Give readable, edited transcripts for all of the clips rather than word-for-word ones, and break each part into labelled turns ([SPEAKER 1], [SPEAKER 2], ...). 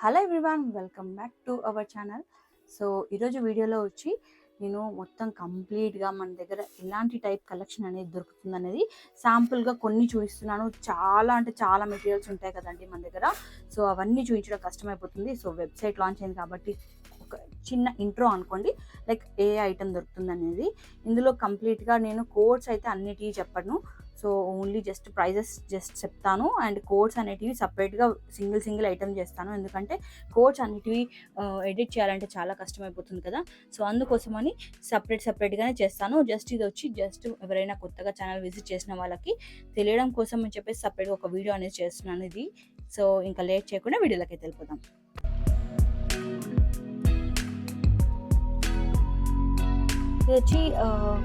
[SPEAKER 1] Hello everyone, welcome back to our channel. So ఈరోజు వీడియోలో వచ్చి నేను మొత్తం కంప్లీట్గా మన దగ్గర ఎలాంటి టైప్ కలెక్షన్ అనేది దొరుకుతుంది అనేది శాంపుల్గా కొన్ని చూపిస్తున్నాను. చాలా అంటే చాలా మెటీరియల్స్ ఉంటాయి కదండి మన దగ్గర. సో అవన్నీ చూపించడం కష్టమైపోతుంది. సో వెబ్సైట్ లాంచ్ అయింది కాబట్టి ఒక చిన్న ఇంట్రో అనుకోండి, లైక్ ఏ ఐటమ్ దొరుకుతుంది అనేది. ఇందులో కంప్లీట్గా నేను కోడ్స్ అయితే అన్నిటికీ చెప్పను. So only just prices just చెప్తాను అండ్ కోడ్స్ అనేటివి సపరేట్గా సింగిల్ ఐటమ్ చేస్తాను. ఎందుకంటే కోడ్స్ అన్నిటివి ఎడిట్ చేయాలంటే చాలా కష్టమైపోతుంది కదా. సో అందుకోసమని సపరేట్గానే చేస్తాను. జస్ట్ ఇది వచ్చి జస్ట్ ఎవరైనా కొత్తగా ఛానల్ విజిట్ చేసిన వాళ్ళకి తెలియడం కోసం అని చెప్పేసి సపరేట్గా ఒక వీడియో అనేది చేస్తున్నాను ఇది. సో ఇంకా లేట్ చేయకుండా వీడియోలోకి వెళ్ళిపోదాం. ఇది వచ్చి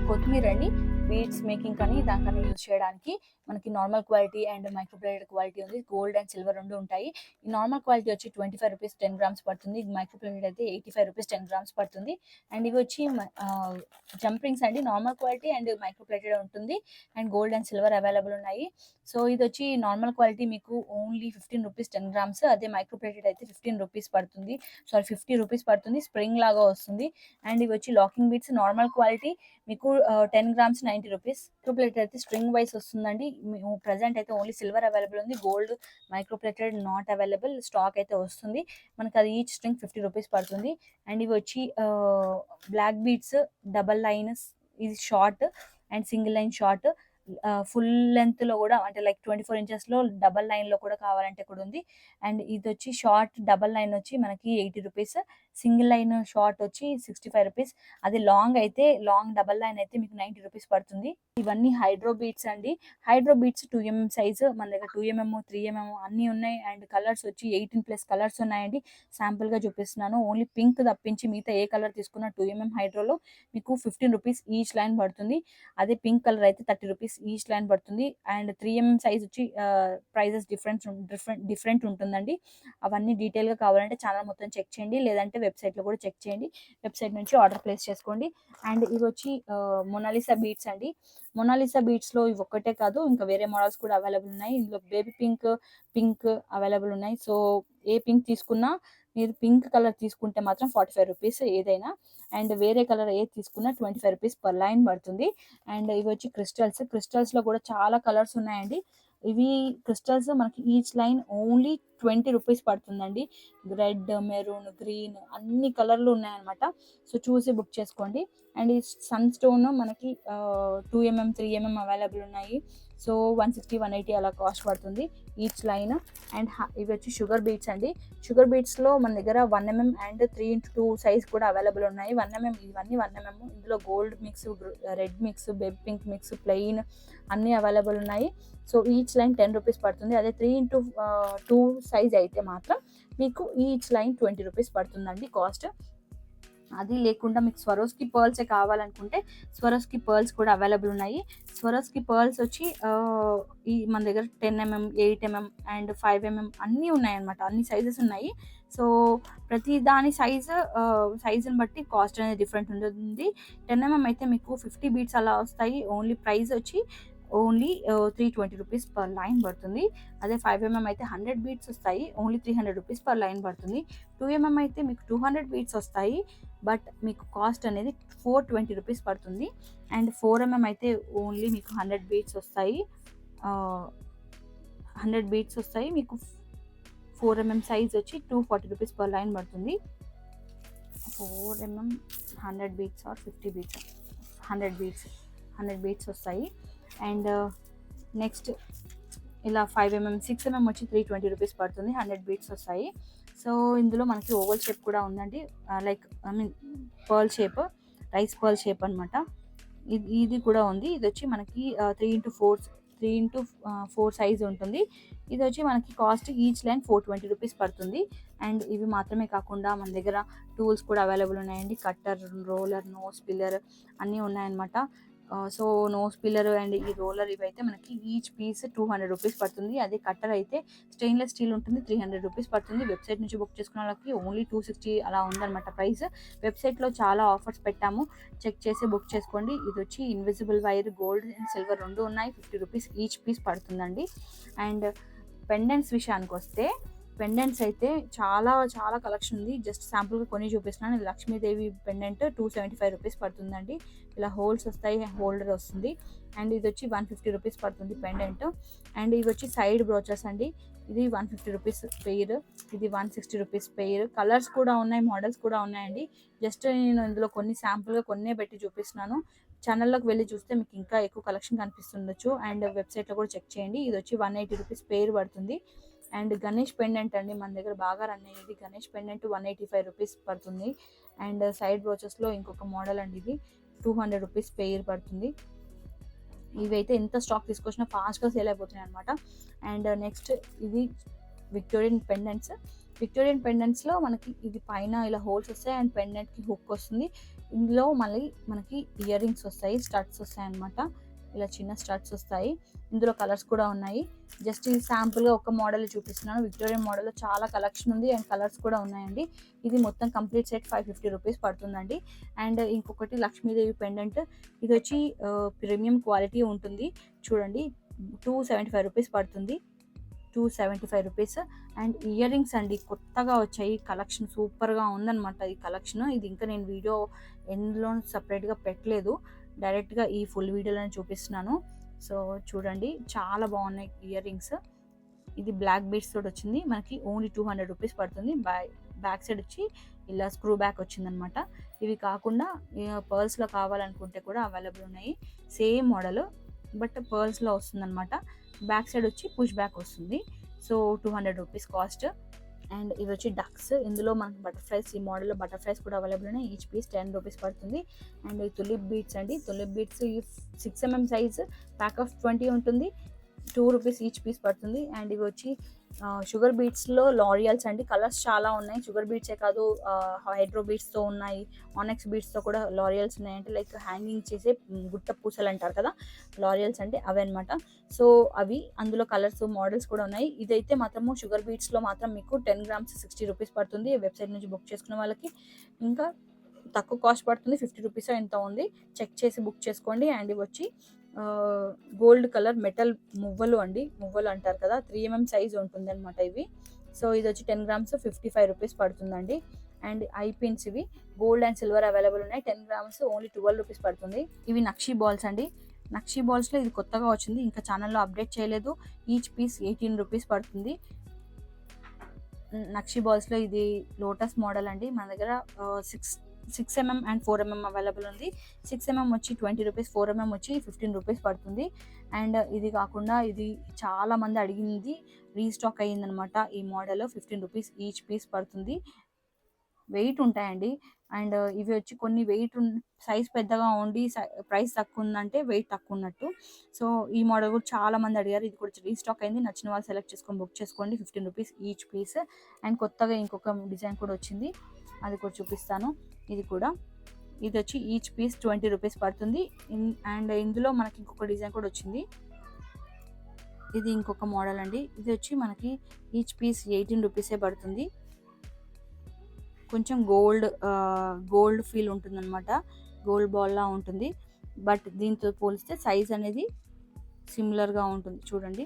[SPEAKER 1] కొత్తిమీర అండి. బీడ్స్ మేకింగ్ కానీ దానికన్నా యూజ్ చేయడానికి మనకి normal quality and microplated quality ఉంది. గోల్డ్ అండ్ సిల్వర్ రెండు ఉంటాయి. ఈ నార్మల్ క్వాలిటీ వచ్చి 25 రూపీస్ 10 గ్రామ్స్ పడుతుంది. మైక్రోప్లేటెడ్ అయితే 85 రూపీస్ 10 గ్రామ్స్ పడుతుంది. అండ్ ఇవి వచ్చి జంపింగ్స్ అండి. నార్మల్ క్వాలిటీ అండ్ మైక్రోప్లేటెడ్ ఉంటుంది and gold and silver available ఉన్నాయి. సో ఇది వచ్చి నార్మల్ క్వాలిటీ మీకు ఓన్లీ 15 రూపీస్ 10 గ్రామ్స్. అదే మైక్రోప్లేటెడ్ అయితే 15 రూపీస్ పడుతుంది. 50 రూపీస్ పడుతుంది. స్ప్రింగ్ లాగా వస్తుంది. అండ్ ఇవి వచ్చి లాకింగ్ బీడ్స్. నార్మల్ క్వాలిటీ మీకు 10 గ్రామ్స్ 90 రూపీస్. మైక్రోప్లేటెడ్ అయితే స్ట్రింగ్ వైస్ వస్తుందండి. ప్రజెంట్ అయితే ఓన్లీ సిల్వర్ అవైలబుల్ ఉంది. Gold microplated not available. Stock అయితే వస్తుంది మనకి. అది ఈచ్ స్ట్రింగ్ 50 రూపీస్ పడుతుంది. అండ్ ఇవి వచ్చి బ్లాక్ బీడ్స్ డబల్ లైన్, ఇది short and single line short. Full length లో కూడా అంటే లైక్ 24 inches లో డబల్ లైన్ లో కూడా కావాలంటే కూడా ఉంది. అండ్ ఇది వచ్చి షార్ట్ డబల్ లైన్ వచ్చి మనకి 80 రూపీస్. సింగిల్ లైన్ షార్ట్ వచ్చి 65 రూపీస్. అది లాంగ్ అయితే లాంగ్ డబల్ లైన్ అయితే మీకు 90 రూపీస్ పడుతుంది. ఇవన్నీ హైడ్రో బీట్స్ అండి. హైడ్రో బీట్స్ 2mm సైజ్ మన దగ్గర 2mm 3mm అన్ని ఉన్నాయి. అండ్ కలర్స్ వచ్చి 18+ కలర్స్ ఉన్నాయండి. శాంపుల్ గా చూపిస్తున్నాను. ఓన్లీ పింక్ తప్పించి మిగతా ఏ కలర్ తీసుకున్న 2mm హైడ్రోలో మీకు 15 రూపీస్ ఈచ్ లైన్ పడుతుంది. అదే పింక్ కలర్ అయితే 30 రూపీస్ ఈచ్ లైన్ పడుతుంది. అండ్ 3mm సైజ్ వచ్చి ప్రైజెస్ డిఫరెంట్ ఉంటుందండి. అవన్నీ డీటెయిల్గా కావాలంటే ఛానల్ మొత్తం చెక్ చేయండి, లేదంటే వెబ్సైట్లో కూడా చెక్ చేయండి. వెబ్సైట్ నుంచి ఆర్డర్ ప్లేస్ చేసుకోండి. అండ్ ఇవి వచ్చి మొనాలిసా బీట్స్ అండి. మొనాలిసా బీట్స్లో ఇవి ఒక్కటే కాదు, ఇంకా వేరే మోడల్స్ కూడా అవైలబుల్ ఉన్నాయి. ఇందులో బేబీ పింక్ అవైలబుల్ ఉన్నాయి. సో ఏ పింక్ తీసుకున్నా, మీరు పింక్ కలర్ తీసుకుంటే మాత్రం 45 రూపీస్ ఏదైనా. అండ్ వేరే కలర్ ఏది తీసుకున్నా 25 రూపీస్ పర్ లైన్ పడుతుంది. అండ్ ఇవి వచ్చి క్రిస్టల్స్లో కూడా చాలా కలర్స్ ఉన్నాయండి. ఇవి క్రిస్టల్స్ మనకి ఈచ్ లైన్ ఓన్లీ 20 రూపీస్ పడుతుందండి. రెడ్, మెరూన్, గ్రీన్ అన్ని కలర్లు ఉన్నాయన్నమాట. సో చూసి బుక్ చేసుకోండి. అండ్ ఈ సన్ స్టోన్ మనకి 2mm 3mm అవైలబుల్ ఉన్నాయి. సో 160 180 అలా కాస్ట్ పడుతుంది ఈచ్ లైన్. అండ్ ఇవి వచ్చి షుగర్ బీట్స్ అండి. షుగర్ బీట్స్లో మన దగ్గర 1mm అండ్ 3x2 సైజ్ కూడా అవైలబుల్ ఉన్నాయి. 1mm ఇవన్నీ 1mm. ఇందులో gold mix, red mix, baby pink mix, plain అన్నీ అవైలబుల్ ఉన్నాయి. సో ఈచ్ లైన్ 10 రూపీస్ పడుతుంది. అదే 3x2 సైజ్ అయితే మాత్రం మీకు ఈచ్ లైన్ 20 రూపీస్ పడుతుందండి కాస్ట్. అది లేకుండా మీకు స్వరోస్కి పర్ల్సే కావాలనుకుంటే స్వరోస్కి పర్ల్స్ కూడా అవైలబుల్ ఉన్నాయి. స్వరోస్కి పర్ల్స్ వచ్చి ఈ మన దగ్గర 10mm 8mm అండ్ 5mm అన్నీ ఉన్నాయన్నమాట. అన్ని సైజెస్ ఉన్నాయి. సో ప్రతి దాని సైజుని బట్టి కాస్ట్ అనేది డిఫరెంట్ ఉంటుంది. 10mm అయితే మీకు 50 బీట్స్ అలా వస్తాయి. ఓన్లీ ప్రైస్ వచ్చి ఓన్లీ 320 రూపీస్ పర్ లైన్ పడుతుంది. అదే 5mm అయితే 100 బీట్స్ వస్తాయి. ఓన్లీ 300 రూపీస్ పర్ లైన్ పడుతుంది. 2mm అయితే మీకు 200 బీట్స్ వస్తాయి. బట్ మీకు కాస్ట్ అనేది 420 రూపీస్ పడుతుంది. అండ్ 4mm అయితే ఓన్లీ మీకు 100 బీట్స్ వస్తాయి. 100 బీట్స్ వస్తాయి. మీకు 4mm సైజ్ వచ్చి 240 రూపీస్ పర్ లైన్ పడుతుంది. 4mm 100 beads or 50 beads 100 beads వస్తాయి. అండ్ నెక్స్ట్ ఇలా 5mm 6mm వచ్చి 320 రూపీస్ పడుతుంది. 100 బీట్స్ వస్తాయి. సో ఇందులో మనకి ఓవల్ షేప్ కూడా ఉందండి. Like pearl shape, rice pearl shape అనమాట. ఇది కూడా ఉంది. ఇది వచ్చి మనకి 3x4 సైజ్ ఉంటుంది. ఇది వచ్చి మనకి కాస్ట్ ఈచ్ లైన్ 420 రూపీస్ పడుతుంది. అండ్ ఇవి మాత్రమే కాకుండా మన దగ్గర టూల్స్ కూడా అవైలబుల్ ఉన్నాయండి. కట్టర్, రోలర్, నోస్ పిల్లర్ అన్నీ ఉన్నాయన్నమాట. సో నోస్ పిల్లర్ అండ్ ఈ రోలర్ ఇవైతే మనకి ఈచ్ పీస్ 200 రూపీస్ పడుతుంది. అదే కట్టర్ అయితే స్టెయిన్లెస్ స్టీల్ ఉంటుంది, 300 రూపీస్ పడుతుంది. వెబ్సైట్ నుంచి బుక్ చేసుకున్న వాళ్ళకి ఓన్లీ 260 అలా ఉందన్నమాట ప్రైస్. వెబ్సైట్లో చాలా ఆఫర్స్ పెట్టాము, చెక్ చేసి బుక్ చేసుకోండి. ఇది వచ్చి invisible wire, gold and silver రెండు ఉన్నాయి. 50 రూపీస్ ఈచ్ పీస్ పడుతుందండి. అండ్ పెండెంట్స్ విషయానికి వస్తే పెండెంట్స్ అయితే చాలా చాలా కలెక్షన్ ఉంది. జస్ట్ శాంపుల్‌గా కొన్ని చూపిస్తున్నాను. ఇది లక్ష్మీదేవి పెండెంట్ 275 రూపీస్ పడుతుందండి. ఇలా హోల్స్ వస్తాయి, హోల్డర్ వస్తుంది. అండ్ ఇదొచ్చి 150 రూపీస్ పడుతుంది పెండెంట్. అండ్ ఇవొచ్చి సైడ్ బ్రోచెస్ అండి. ఇది 150 రూపీస్ పెయిర్. ఇది 160 రూపీస్ పెయిర్. కలర్స్ కూడా ఉన్నాయి, మోడల్స్ కూడా ఉన్నాయండి. జస్ట్ నేను ఇందులో కొన్ని శాంపుల్‌గా కొన్నే పెట్టి చూపిస్తున్నాను. ఛానల్‌లోకి వెళ్లి చూస్తే మీకు ఇంకా ఎక్కువ కలెక్షన్ కనిపిస్తుండొచ్చు. అండ్ వెబ్‌సైట్‌లో కూడా చెక్ చేయండి. ఇదొచ్చి 180 రూపీస్ పెయిర్ పడుతుంది. అండ్ గణేష్ పెండెంట్ అండి, మన దగ్గర బాగా రన్ అయ్యేది గణేష్ పెండెంట్ 185 రూపీస్ పడుతుంది. అండ్ సైడ్ బ్రోచెస్‌లో ఇంకొక మోడల్ అండి, ఇది 200 రూపీస్ పెయిర్ పడుతుంది. ఇవైతే ఎంత స్టాక్ తీసుకొచ్చినా ఫాస్ట్‌గా సేల్ అయిపోతున్నాయి అనమాట. అండ్ నెక్స్ట్ ఇది విక్టోరియన్ పెండెంట్స్. విక్టోరియన్ పెండెంట్స్‌లో మనకి ఇది పైన ఇలా హోల్స్ వస్తాయి అండ్ పెండెంట్‌కి హుక్ వస్తుంది. ఇందులో మళ్ళీ మనకి ఇయర్ రింగ్స్ వస్తాయి, స్టడ్స్ వస్తాయన్నమాట. ఇలా చిన్న స్టడ్స్ వస్తాయి. ఇందులో కలర్స్ కూడా ఉన్నాయి. జస్ట్ ఇది శాంపుల్‌గా ఒక మోడల్ చూపిస్తున్నాను. విక్టోరియన్ మోడల్‌లో చాలా కలెక్షన్ ఉంది అండ్ కలర్స్ కూడా ఉన్నాయండి. ఇది మొత్తం కంప్లీట్ సెట్ 550 రూపీస్ పడుతుందండి. అండ్ ఇంకొకటి లక్ష్మీదేవి పెండెంట్. ఇది వచ్చి ప్రీమియం క్వాలిటీ ఉంటుంది. చూడండి 275 రూపీస్ పడుతుంది. 275 రూపీస్. అండ్ ఇయర్ రింగ్స్ అండి, కొత్తగా వచ్చాయి కలెక్షన్, సూపర్గా ఉందన్నమాట ఈ కలెక్షన్. ఇది ఇంకా నేను వీడియో ఎందులో సపరేట్గా పెట్టలేదు, డైరెక్ట్గా ఈ ఫుల్ వీడియోలోనే చూపిస్తున్నాను. సో చూడండి చాలా బాగున్నాయి ఇయర్ రింగ్స్. ఇది బ్లాక్ బీడ్స్ తోటి వచ్చింది, మనకి ఓన్లీ 200 రూపీస్ పడుతుంది. బ్యాక్ సైడ్ వచ్చి ఇలా స్క్రూ బ్యాక్ వచ్చిందనమాట. ఇవి కాకుండా పర్ల్స్లో కావాలనుకుంటే కూడా అవైలబుల్ ఉన్నాయి. సేమ్ మోడల్ బట్ పర్ల్స్లో వస్తుందన్నమాట. బ్యాక్ సైడ్ వచ్చి పుష్ బ్యాక్ వస్తుంది. So 200 rupees cost. అండ్ ఇవి వచ్చి డక్స్. ఇందులో మనకి బటర్ఫ్లైస్, ఈ మోడల్లో బటర్ఫ్లైస్ కూడా అవైలబుల్ ఉన్నాయి. ఈచ్ పీస్ 10 రూపీస్ పడుతుంది. అండ్ ఈ తులిప్ బీడ్స్ అండి, tulip beads 6 mm size, pack of 20 ఉంటుంది. 2 రూపీస్ ఈచ్ పీస్ పడుతుంది. అండ్ ఇవి వచ్చి షుగర్ బీడ్స్లో లారియల్స్ అండి. కలర్స్ చాలా ఉన్నాయి. షుగర్ బీడ్సే కాదు, హైడ్రో బీడ్స్తో ఉన్నాయి, ఆనెక్స్ బీడ్స్తో కూడా లారియల్స్ ఉన్నాయి. అంటే లైక్ హ్యాంగింగ్ చేసే గుట్ట పూసలు అంటారు కదా, లారియల్స్ అంటే అవే అనమాట. సో అవి అందులో కలర్స్, మోడల్స్ కూడా ఉన్నాయి. ఇదైతే మాత్రము షుగర్ బీడ్స్లో మాత్రం మీకు 10 grams 60 రూపీస్ పడుతుంది. వెబ్సైట్ నుంచి బుక్ చేసుకున్న వాళ్ళకి ఇంకా తక్కువ కాస్ట్ పడుతుంది. 50 రూపీస్ ఎంత ఉంది, చెక్ చేసి బుక్ చేసుకోండి. అండ్ ఇవి వచ్చి గోల్డ్ కలర్ మెటల్ మువ్వలు అండి, మువ్వలు అంటారు కదా, 3 mm సైజ్ ఉంటుంది అనమాట ఇవి. సో ఇది వచ్చి 10 grams 55 రూపీస్ పడుతుందండి. అండ్ ఐ పిన్స్, ఇవి గోల్డ్ అండ్ సిల్వర్ అవైలబుల్ ఉన్నాయి. 10 grams ఓన్లీ 12 రూపీస్ పడుతుంది. ఇవి నక్షీ బాల్స్ అండి. నక్షీ బాల్స్లో ఇది కొత్తగా వచ్చింది, ఇంకా ఛానల్లో అప్డేట్ చేయలేదు. ఈచ్ పీస్ 18 రూపీస్ పడుతుంది. నక్షీ బాల్స్లో ఇది లోటస్ మోడల్ అండి. మన దగ్గర 6 mm అండ్ 4 mm అవైలబుల్ ఉంది. 6 mm వచ్చి 20 రూపీస్, 4 mm వచ్చి 15 రూపీస్ పడుతుంది. అండ్ ఇది కాకుండా ఇది చాలా మంది అడిగింది, రీస్టాక్ అయ్యిందనమాట ఈ మోడల్. 15 రూపీస్ ఈచ్ పీస్ పడుతుంది. వెయిట్ ఉంటాయండి. అండ్ ఇవి వచ్చి కొన్ని వెయిట్ సైజ్ పెద్దగా ఉండి ప్రైస్ తక్కువ ఉందంటే వెయిట్ తక్కువ ఉన్నట్టు. సో ఈ మోడల్ కూడా చాలా మంది అడిగారు. ఇది కూడా రీస్టాక్ అయింది. నచ్చిన వాళ్ళు సెలెక్ట్ చేసుకొని బుక్ చేసుకోండి. 15 రూపీస్ ఈచ్ పీస్. అండ్ కొత్తగా ఇంకొక డిజైన్ కూడా వచ్చింది, అది కూడా చూపిస్తాను. ఇది వచ్చి ఈచ్ పీస్ 20 రూపీస్ పడుతుంది. అండ్ ఇందులో మనకి ఇంకొక డిజైన్ కూడా వచ్చింది. ఇది ఇంకొక మోడల్ అండి. ఇది వచ్చి మనకి ఈచ్ పీస్ 18 రూపీసే పడుతుంది. కొంచెం గోల్డ్ ఫీల్ ఉంటుందన్నమాట, గోల్డ్ బాల్లా ఉంటుంది. బట్ దీంతో పోలిస్తే సైజ్ అనేది సిమిలర్గా ఉంటుంది. చూడండి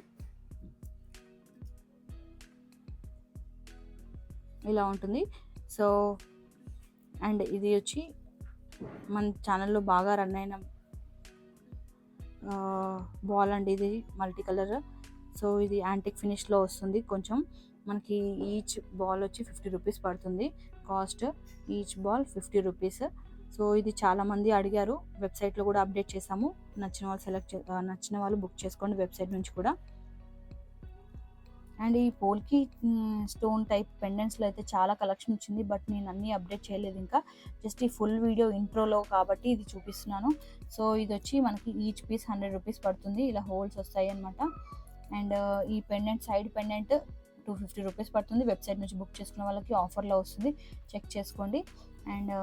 [SPEAKER 1] ఇలా ఉంటుంది. సో అండ్ ఇది వచ్చి మన ఛానల్లో బాగా రన్ అయిన బాల్ అండి, ఇది మల్టీ కలర్. సో ఇది యాంటిక్ ఫినిష్లో వస్తుంది. కొంచెం మనకి ఈచ్ బాల్ వచ్చి 50 రూపీస్ పడుతుంది cost. Each ball 50 rupees. So ఇది చాలామంది అడిగారు, వెబ్సైట్లో కూడా అప్డేట్ చేసాము. నచ్చిన వాళ్ళు బుక్ చేసుకోండి వెబ్సైట్ నుంచి కూడా. అండ్ ఈ పోల్కి స్టోన్ టైప్ పెండెంట్స్లో అయితే చాలా కలెక్షన్ వచ్చింది, బట్ నేను అన్నీ అప్డేట్ చేయలేదు ఇంకా. జస్ట్ ఈ ఫుల్ వీడియో ఇంట్రోలో కాబట్టి ఇది చూపిస్తున్నాను. సో ఇది వచ్చి మనకి ఈచ్ పీస్ 100 రూపీస్ పడుతుంది. ఇలా హోల్స్ వస్తాయి అనమాట. అండ్ ఈ పెండెంట్, సైడ్ పెండెంట్ 250 రూపీస్ పడుతుంది. వెబ్సైట్ నుంచి బుక్ చేసుకున్న వాళ్ళకి ఆఫర్లో వస్తుంది, చెక్ చేసుకోండి. అండ్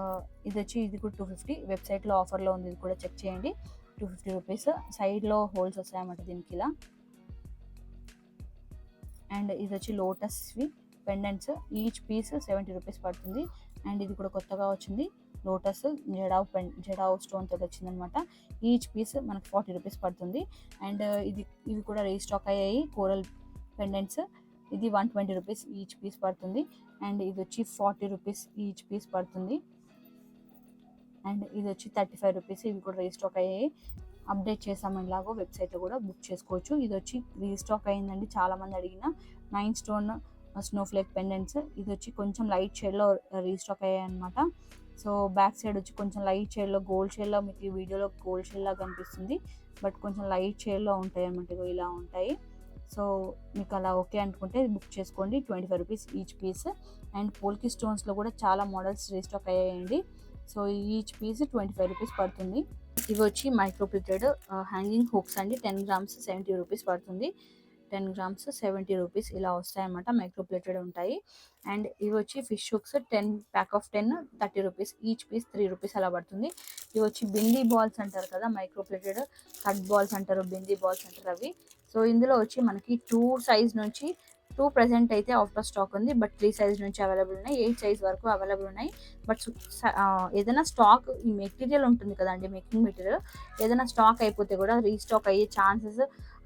[SPEAKER 1] ఇది వచ్చి ఇది కూడా 250, వెబ్సైట్లో ఆఫర్లో ఉంది, ఇది కూడా చెక్ చేయండి. 250 రూపీస్. సైడ్లో హోల్స్ వస్తాయన్నమాట దీనికి ఇలా. అండ్ ఇది వచ్చి లోటస్వి పెండెంట్స్, ఈచ్ పీస్ 70 రూపీస్ పడుతుంది. అండ్ ఇది కూడా కొత్తగా వచ్చింది, లోటస్ జడావ్ స్టోన్ తోటి వచ్చిందనమాట. ఈచ్ పీస్ మనకి 40 రూపీస్ పడుతుంది. అండ్ ఇవి కూడా రీస్టాక్ అయ్యాయి, కోరల్ పెండెంట్స్. ఇది 120 రూపీస్ ఈచ్ పీస్ పడుతుంది. అండ్ ఇది వచ్చి 40 రూపీస్ ఈచ్ పీస్ పడుతుంది. అండ్ ఇది వచ్చి 35 రూపీస్. ఇవి కూడా రీస్టాక్ అయ్యాయి, అప్డేట్ చేసాము, ఇలాగో వెబ్సైట్లో కూడా బుక్ చేసుకోవచ్చు. ఇది వచ్చి రీస్టాక్ అయిందండి, చాలామంది అడిగిన 9 స్టోన్ స్నోఫ్లేక్ పెండెంట్స్. ఇది వచ్చి కొంచెం లైట్ షేడ్లో రీస్టాక్ అయ్యాయి అనమాట. సో బ్యాక్ సైడ్ వచ్చి కొంచెం లైట్ షేడ్లో, గోల్డ్ షేడ్లో, మీకు ఈ వీడియోలో గోల్డ్ షేడ్లా కనిపిస్తుంది, బట్ కొంచెం లైట్ షేడ్లో ఉంటాయి అన్నమాట. ఇలా ఉంటాయి. సో మీకు అలా ఓకే అనుకుంటే బుక్ చేసుకోండి. 25 rupees each piece. And polki స్టోన్స్లో కూడా చాలా మోడల్స్ రీస్టాక్ అయ్యాయండి. సో ఈచ్ పీస్ 25 రూపీస్ పడుతుంది. ఇవి వచ్చి మైక్రో ప్లేటెడ్ హ్యాంగింగ్ హుక్స్ అండి. 10 గ్రామ్స్ 70 రూపీస్ పడుతుంది. 10 గ్రామ్స్ 70 రూపీస్ ఇలా వస్తాయన్నమాట, మైక్రో ప్లేటెడ్ ఉంటాయి. అండ్ ఇవి వచ్చి fish hooks 10 pack of 10 30 rupees, each piece 3 rupees అలా పడుతుంది. ఇవి వచ్చి బిందీ బాల్స్ అంటారు కదా, మైక్రో ప్లేటెడ్ కట్ బాల్స్ అంటారు, బిందీ బాల్స్ అంటారు అవి. సో ఇందులో వచ్చి మనకి 2 సైజ్ నుంచి 2 ప్రెజెంట్ అయితే అవుట్ ఆఫ్ స్టాక్ ఉంది, బట్ 3 సైజ్ నుంచి అవైలబుల్ ఉన్నాయి, 8 సైజ్ వరకు అవైలబుల్ ఉన్నాయి. బట్ ఏదైనా స్టాక్, ఈ మెటీరియల్ ఉంటుంది కదండి, మేకింగ్ మెటీరియల్ ఏదైనా స్టాక్ అయిపోతే కూడా రీస్టాక్ అయ్యే ఛాన్సెస్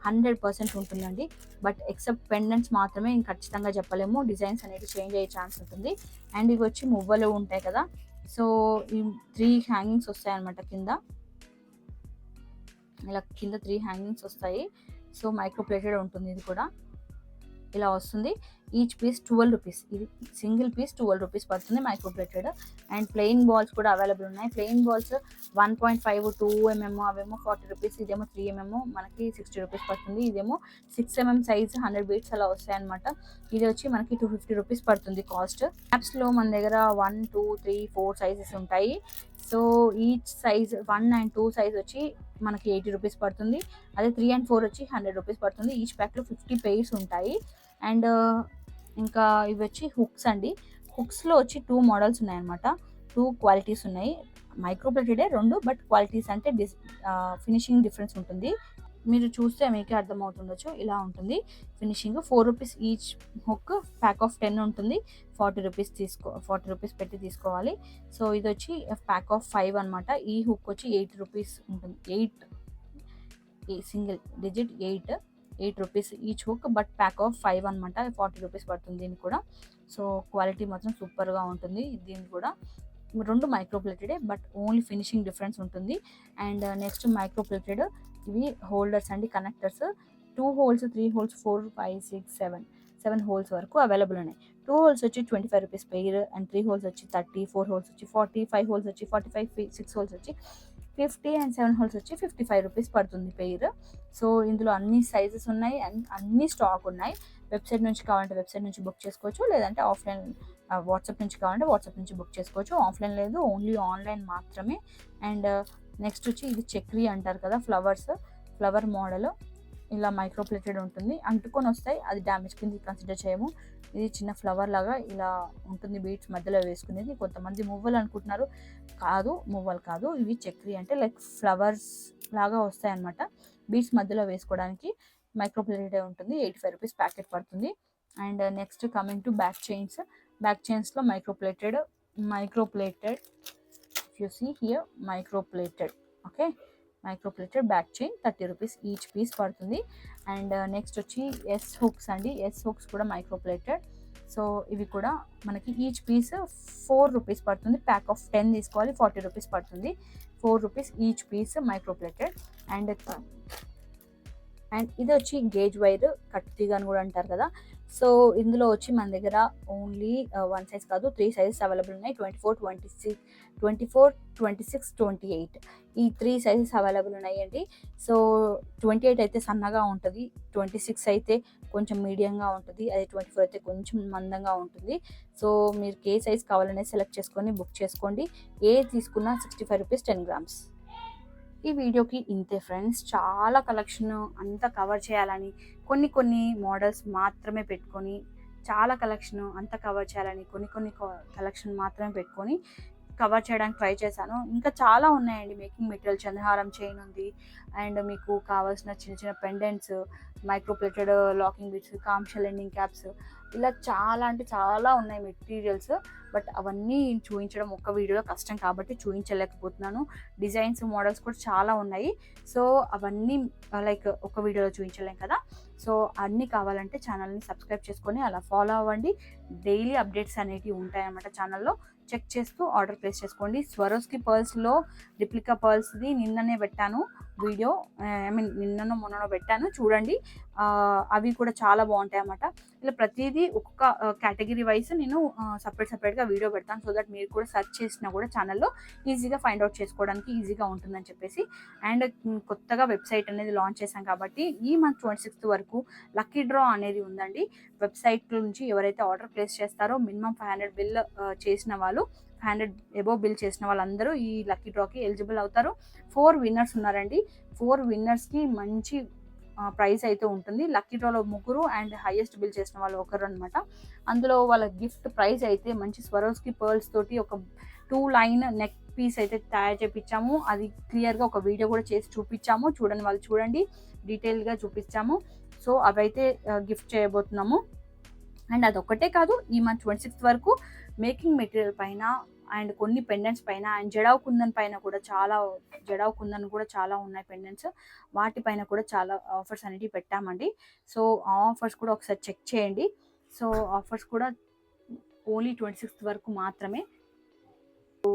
[SPEAKER 1] 100% ఉంటుందండి. బట్ ఎక్సెప్ట్ పెండెంట్స్ మాత్రమే ఖచ్చితంగా చెప్పలేము, డిజైన్స్ అనేది చేంజ్ అయ్యే ఛాన్స్ ఉంటుంది. అండ్ ఇవి వచ్చి మువ్వలు ఉంటాయి కదా, సో ఈ 3 హ్యాంగింగ్స్ వస్తాయి అనమాట కింద, ఇలా కింద 3 హ్యాంగింగ్స్ వస్తాయి. సో మైక్రో ప్లేటెడ్ ఉంటుంది, ఇది కూడా ఇలా వస్తుంది. ఈచ్ పీస్ 12 రూపీస్, ఇది సింగిల్ పీస్ 12 రూపీస్ పడుతుంది, micro plated. And plain balls కూడా అవైలబుల్ ఉన్నాయి. ప్లెయిన్ బాల్స్ 1.5 2 mm అవేమో 40 రూపీస్, ఇదేమో 3 mm మనకి 60 రూపీస్ పడుతుంది. ఇదేమో 6 mm సైజ్ 100 బీట్స్ అలా వస్తాయి అనమాట. ఇది వచ్చి మనకి 250 రూపీస్ పడుతుంది కాస్ట్. యాప్స్లో మన దగ్గర 1 2 3 4 సైజెస్ ఉంటాయి. So each size 1 and 2 size వచ్చి మనకి 80 రూపీస్ పడుతుంది. అదే 3 and 4 వచ్చి 100 రూపీస్ పడుతుంది. ఈచ్ ప్యాక్లో 50 పెయిర్స్ ఉంటాయి. అండ్ ఇంకా ఇవి వచ్చి హుక్స్ అండి. హుక్స్లో వచ్చి 2 మోడల్స్ ఉన్నాయన్నమాట, 2 క్వాలిటీస్ ఉన్నాయి. మైక్రో ప్లేటెడే 2, బట్ క్వాలిటీస్ అంటే ఫినిషింగ్ డిఫరెన్స్ ఉంటుంది. మీరు చూస్తే మీకే అర్థమవుతుండొచ్చు, ఇలా ఉంటుంది finishing. 4 rupees each hook, pack of 10 ఉంటుంది, 40 రూపీస్ పెట్టి తీసుకోవాలి. సో ఇది వచ్చి ప్యాక్ ఆఫ్ 5 అనమాట. ఈ హుక్ వచ్చి 8 రూపీస్ ఉంటుంది, 8 single digit 8 rupees each hook, but pack of 5 అనమాట, 40 రూపీస్ పడుతుంది దీనికి కూడా. సో క్వాలిటీ మాత్రం సూపర్గా ఉంటుంది. దీనికి కూడా 2 మైక్రో ప్లేటెడే, బట్ ఓన్లీ ఫినిషింగ్ డిఫరెన్స్ ఉంటుంది. అండ్ నెక్స్ట్ మైక్రో ప్లేటెడ్, ఇవి హోల్డర్స్ అండి, కనెక్టర్స్. 2 హోల్స్ 3 హోల్స్ 4 5 6 7 హోల్స్ వరకు అవైలబుల్ ఉన్నాయి. 2 హోల్స్ వచ్చి 25 రూపీస్ పెయిర్, అండ్ 3 హోల్స్ వచ్చి 30, 4 హోల్స్ వచ్చి 40, 5 హోల్స్ వచ్చి 45, 6 హోల్స్ వచ్చి 50, అండ్ 7 హోల్స్ వచ్చి 55 రూపీస్ పడుతుంది పెయిర్. సో ఇందులో అన్ని సైజెస్ ఉన్నాయి అండ్ అన్ని స్టాక్ ఉన్నాయి. వెబ్సైట్ నుంచి కావాలంటే వెబ్సైట్ నుంచి బుక్ చేసుకోవచ్చు, లేదంటే ఆఫ్లైన్ వాట్సాప్ నుంచి కావాలంటే వాట్సాప్ నుంచి బుక్ చేసుకోవచ్చు. ఆఫ్లైన్ లేదు, ఓన్లీ ఆన్లైన్ మాత్రమే. అండ్ నెక్స్ట్ వచ్చి ఇది చక్రీ అంటారు కదా, ఫ్లవర్ మోడల్, ఇలా మైక్రో ప్లేటెడ్ ఉంటుంది, అంటుకొని వస్తాయి, అది డ్యామేజ్ కింద కన్సిడర్ చేయము. ఇది చిన్న ఫ్లవర్ లాగా ఇలా ఉంటుంది, బీట్స్ మధ్యలో వేసుకునేది. కొంతమంది మువ్వలు అనుకుంటున్నారు, మువ్వలు కాదు, ఇవి చక్రీ అంటే లైక్ ఫ్లవర్స్ లాగా వస్తాయి అనమాట. బీట్స్ మధ్యలో వేసుకోవడానికి మైక్రో ప్లేటెడ్ ఉంటుంది, 85 రూపీస్ ప్యాకెట్ పడుతుంది. And next coming to back చైన్స్లో micro plated, if you see here micro plated, okay, micro plated back chain 30 rupees each piece పడుతుంది. అండ్ నెక్స్ట్ వచ్చి ఎస్ హుక్స్ అండి. ఎస్ హుక్స్ కూడా micro plated. So ఇవి కూడా మనకి each piece 4 rupees పడుతుంది, pack of 10 తీసుకోవాలి, 40 రూపీస్ పడుతుంది. 4 rupees each piece micro plated. And ఇది వచ్చి గేజ్ వైర్, కట్ తీగ అని కూడా అంటారు కదా. సో ఇందులో వచ్చి మన దగ్గర ఓన్లీ 1 సైజ్ కాదు, 3 సైజెస్ అవైలబుల్ ఉన్నాయి. 24 26 28 ఈ 3 సైజెస్ అవైలబుల్ ఉన్నాయండి. సో 28 అయితే సన్నగా ఉంటుంది, 26 అయితే కొంచెం మీడియంగా ఉంటుంది, అదే 24 అయితే కొంచెం మందంగా ఉంటుంది. సో మీరు ఏ సైజ్ కావాలనేది సెలెక్ట్ చేసుకొని బుక్ చేసుకోండి. ఏ తీసుకున్నా 65 రూపీస్ 10 గ్రామ్స్. ఈ వీడియోకి ఇంతే ఫ్రెండ్స్. చాలా కలెక్షన్ అంతా కవర్ చేయాలని, కొన్ని మోడల్స్ మాత్రమే పెట్టుకొని, చాలా కలెక్షన్ అంతా కవర్ చేయాలని కొన్ని కలెక్షన్ మాత్రమే పెట్టుకొని కవర్ చేయడానికి ట్రై చేశాను. ఇంకా చాలా ఉన్నాయండి. మేకింగ్ మెటీరియల్, చంద్రహారం చైన్ ఉంది, అండ్ మీకు కావాల్సిన చిన్న pendants, micro plated locking bits, clamshell ending caps, ఇలా చాలా అంటే చాలా ఉన్నాయి మెటీరియల్స్. బట్ అవన్నీ చూపించడం ఒక్క వీడియోలో కష్టం కాబట్టి చూపించలేకపోతున్నాను. డిజైన్స్, మోడల్స్ కూడా చాలా ఉన్నాయి. సో అవన్నీ లైక్ ఒక వీడియోలో చూపించలేం కదా. సో అన్నీ కావాలంటే ఛానల్ని సబ్స్క్రైబ్ చేసుకొని అలా ఫాలో అవ్వండి. డైలీ అప్డేట్స్ అనేటివి ఉంటాయన్నమాట ఛానల్లో. చెక్ చేస్తూ ఆర్డర్ ప్లేస్ చేసుకోండి. స్వరోస్కి పర్ల్స్లో రిప్లికా పర్ల్స్ది నిన్ననే పెట్టాను వీడియో, ఐ మీన్ నిన్ననో మొన్ననో పెట్టాను, చూడండి. అవి కూడా చాలా బాగుంటాయి అన్నమాట. ఇలా ప్రతిదీ ఒక్కొక్క కేటగిరీ వైజ్ నేను సపరేట్గా వీడియో పెడతాను. సో దట్ మీరు కూడా సెర్చ్ చేసినా కూడా ఛానల్లో ఈజీగా ఫైండ్ అవుట్ చేసుకోవడానికి ఈజీగా ఉంటుందని చెప్పేసి. అండ్ కొత్తగా వెబ్సైట్ అనేది లాంచ్ చేశాం కాబట్టి ఈ మంత్ 26th వరకు లక్కీ డ్రా అనేది ఉందండి. వెబ్సైట్ నుంచి ఎవరైతే ఆర్డర్ ప్లేస్ చేస్తారో మినిమం 500 బిల్ చేసిన వాళ్ళు, 500 అబోవ్ బిల్ చేసిన వాళ్ళందరూ ఈ లక్కీ డ్రాకి ఎలిజిబుల్ అవుతారు. 4 విన్నర్స్ ఉన్నారండి. 4 విన్నర్స్కి మంచి ప్రైజ్ అయితే ఉంటుంది. లక్కీ డ్రాలో 3 అండ్ హైయెస్ట్ బిల్ చేసిన వాళ్ళు 1 అనమాట. అందులో వాళ్ళ గిఫ్ట్ ప్రైజ్ అయితే మంచి స్వరోస్కి పర్ల్స్ తోటి ఒక 2 లైన్ నెక్ పీస్ అయితే తయారు చేయించాము. అది క్లియర్గా ఒక వీడియో కూడా చేసి చూపించాము. చూడండి, వాళ్ళు చూడండి, డీటెయిల్గా చూపించాము. సో అవైతే గిఫ్ట్ చేయబోతున్నాము. అండ్ అదొక్కటే కాదు, ఈ మంత్ 26th వరకు మేకింగ్ మెటీరియల్ పైన అండ్ కొన్ని పెండెంట్స్ పైన అండ్ జడావ్ కుందన్ పైన కూడా చాలా ఉన్నాయి పెండెంట్స్. వాటిపైన కూడా చాలా ఆఫర్స్ అనేవి పెట్టామండి. సో ఆ ఆఫర్స్ కూడా ఒకసారి చెక్ చేయండి. సో ఆఫర్స్ కూడా ఓన్లీ 26th వరకు మాత్రమే. సో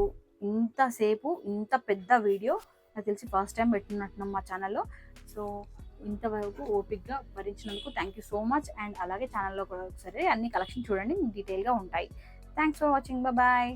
[SPEAKER 1] ఇంతసేపు ఇంత పెద్ద వీడియో నాకు తెలిసి ఫస్ట్ టైం పెట్టినట్టున్నాం మా ఛానల్లో. సో ఇంతవరకు ఓపిక్గా భరించినందుకు thank you so much. And అలాగే ఛానల్లో కూడా ఒకసారి అన్ని కలెక్షన్ చూడండి, డీటెయిల్గా ఉంటాయి. Thanks for watching. బాయ్.